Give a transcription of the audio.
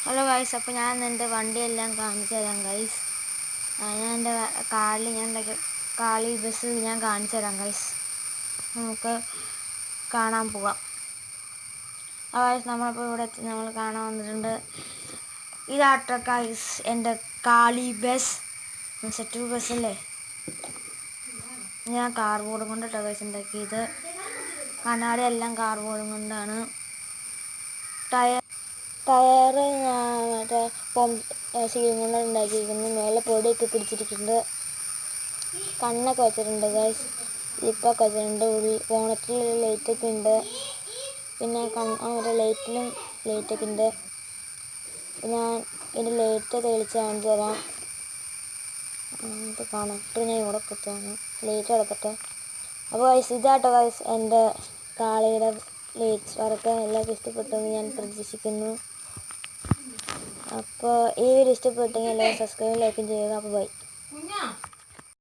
Hello guys, അപ്പോൾ ഞാൻ എൻ്റെ വണ്ടിയെല്ലാം കാണിച്ചു തരാം ഗൈസ്. ഞാൻ എൻ്റെ കാളി ബസ് ഞാൻ കാണിച്ചു തരാം ഗൈസ്. നമുക്ക് കാണാൻ പോകാം. ഗൈസ്, നമ്മളിപ്പോൾ ഇവിടെ നമ്മൾ കാണാൻ വന്നിട്ടുണ്ട്. ഇതാട്ടോ ഗൈസ് എൻ്റെ കാളി ബസ്. സെറ്റ് ബസ്സല്ലേ. ഞാൻ കാർബോർഡ് കൊണ്ടിട്ടോ ഗൈസ് ഉണ്ടാക്കിയത്. കണ്ണാടി എല്ലാം കാർബോർഡ് കൊണ്ടാണ്. ടയറ് ഞാൻ മറ്റേ സീലിംഗ് കൊണ്ട് ഉണ്ടാക്കിയിരിക്കുന്നു. മേലെ പൊടിയൊക്കെ പിടിച്ചിരിക്കുന്നുണ്ട്. കണ്ണൊക്കെ വെച്ചിട്ടുണ്ട് ഗൈസ്. ലിപ്പൊക്കെ വെച്ചിട്ടുണ്ട്. ബോണറ്റിൽ ലൈറ്റൊക്കെ ഉണ്ട്. പിന്നെ മറ്റേ ലൈറ്റിലും ലൈറ്റൊക്കെ ഉണ്ട്. ഞാൻ ഇതിൻ്റെ ലൈറ്റ് തെളിച്ച് കാണിച്ചു തരാം. കണക്ടർ ഞാൻ ഇവിടെ കുത്താണ്. ലൈറ്റ് എടുക്കട്ടെ. അപ്പോൾ ഗൈസ്, ഇതാട്ടോ ഗൈസ് എൻ്റെ കാളിയുടെ ലൈറ്റ്സ് വർക്ക്. എല്ലാവർക്കും ഇഷ്ടപ്പെട്ടെന്ന് ഞാൻ പ്രതീക്ഷിക്കുന്നു. അപ്പോൾ ഈ വീഡിയോ ഇഷ്ടപ്പെട്ടെങ്കിൽ എല്ലാവരും സബ്സ്ക്രൈബ് ലൈക്കും ചെയ്യുക. അപ്പോൾ ബൈ.